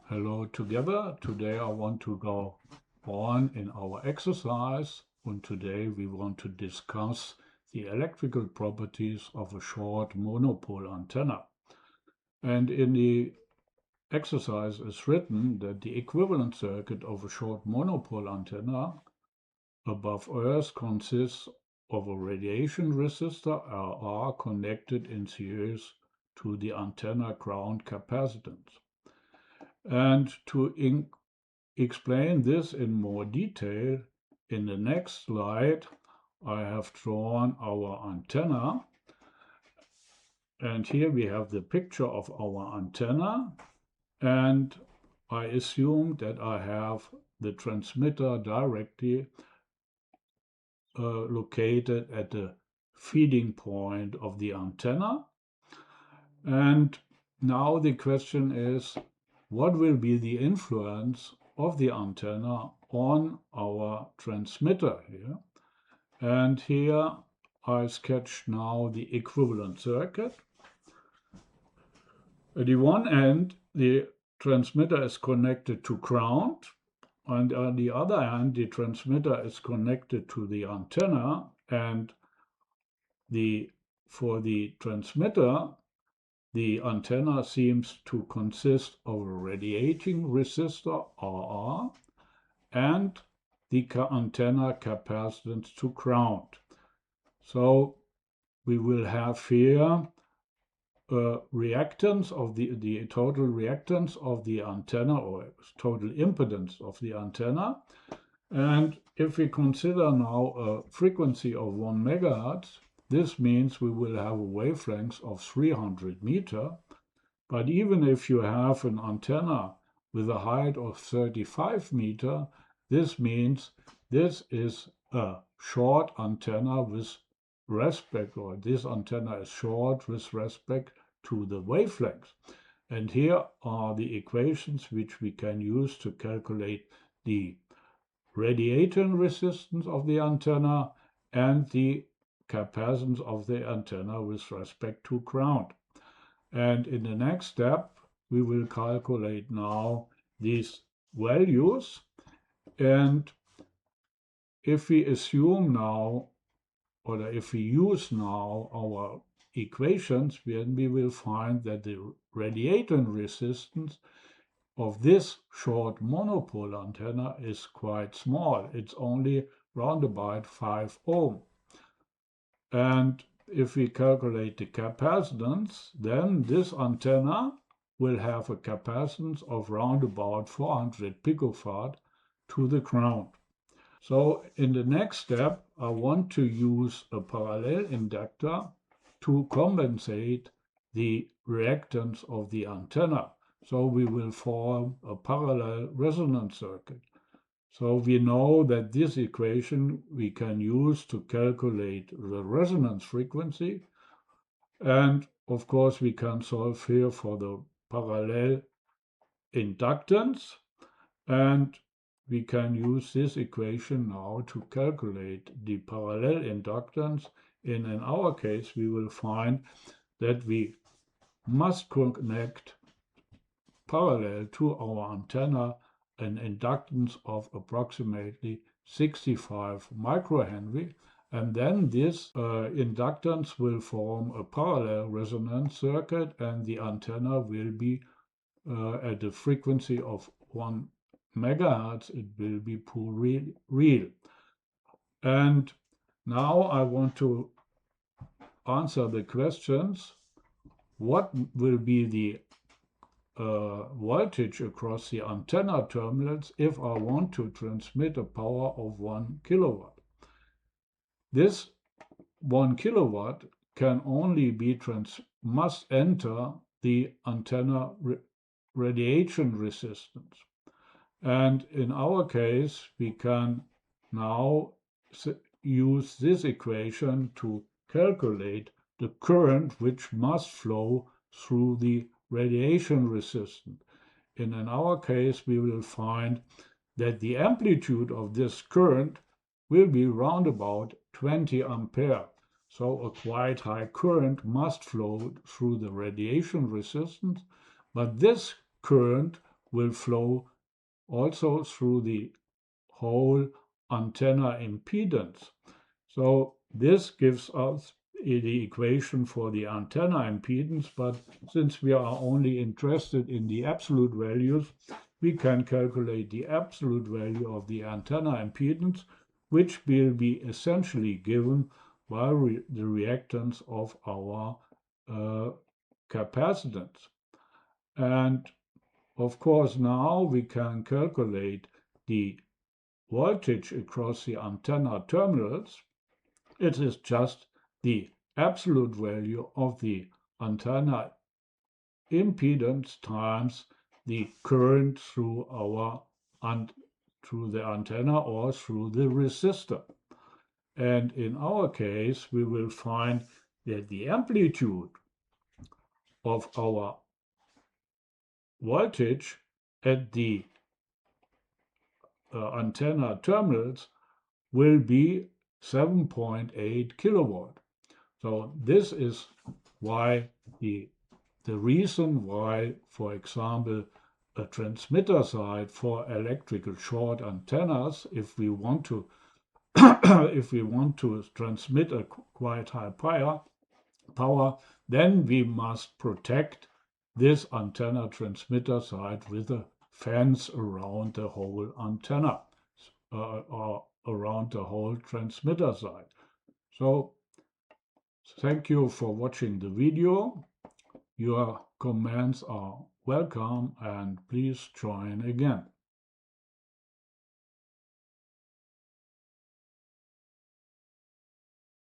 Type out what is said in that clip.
Hello together. Today I want to go on in our exercise, and today we want to discuss the electrical properties of a short monopole antenna. And in the exercise is written that the equivalent circuit of a short monopole antenna above Earth consists of a radiation resistor RR connected in series to the antenna ground capacitance. And to explain this in more detail, in the next slide, I have drawn our antenna. And here we have the picture of our antenna. And I assume that I have the transmitter directly located at the feeding point of the antenna. And now the question is, what will be the influence of the antenna on our transmitter here? And here I sketch now the equivalent circuit. At the one end, the transmitter is connected to ground, and on the other hand, the transmitter is connected to the antenna, and for the transmitter, the antenna seems to consist of a radiating resistor RR and the antenna capacitance to ground. So we will have here reactance of the total reactance of the antenna, or total impedance of the antenna. And if we consider now a frequency of 1 megahertz, this means we will have a wavelength of 300 meter. But even if you have an antenna with a height of 35 meter, this means this is a short antenna with respect, or this antenna is short with respect to the wavelength. And here are the equations which we can use to calculate the radiation resistance of the antenna and the capacitance of the antenna with respect to ground. And in the next step, we will calculate now these values. And if we assume now, or if we use now our equations, then we will find that the radiation resistance of this short monopole antenna is quite small. It's only round about 5 ohm. And if we calculate the capacitance, then this antenna will have a capacitance of round about 400 picofarad to the ground. So in the next step, I want to use a parallel inductor to compensate the reactance of the antenna. So we will form a parallel resonance circuit. So we know that this equation we can use to calculate the resonance frequency. And of course, we can solve here for the parallel inductance. And we can use this equation now to calculate the parallel inductance. In our case, we will find that we must connect parallel to our antenna an inductance of approximately 65 microhenry, and then this inductance will form a parallel resonance circuit, and the antenna will be at a frequency of 1 megahertz. It will be pure real. And now I want to answer the questions. What will be the voltage across the antenna terminals if I want to transmit a power of 1 kilowatt. This 1 kilowatt can only be must enter the antenna radiation resistance. And in our case, we can now use this equation to calculate the current which must flow through the radiation resistant. And in our case, we will find that the amplitude of this current will be round about 20 ampere. So a quite high current must flow through the radiation resistance, but this current will flow also through the whole antenna impedance. So this gives us the equation for the antenna impedance, but since we are only interested in the absolute values, we can calculate the absolute value of the antenna impedance, which will be essentially given by the reactance of our capacitance. And of course, now we can calculate the voltage across the antenna terminals. It is just the absolute value of the antenna impedance times the current through through the antenna or through the resistor. And in our case, we will find that the amplitude of our voltage at the antenna terminals will be 7.8 kilowatt. So this is why the reason why, for example, a transmitter side for electrical short antennas, if we want to if we want to transmit a quite high power, then we must protect this antenna transmitter side with a fence around the whole antenna or around the whole transmitter side. So thank you for watching the video. Your comments are welcome and please join again.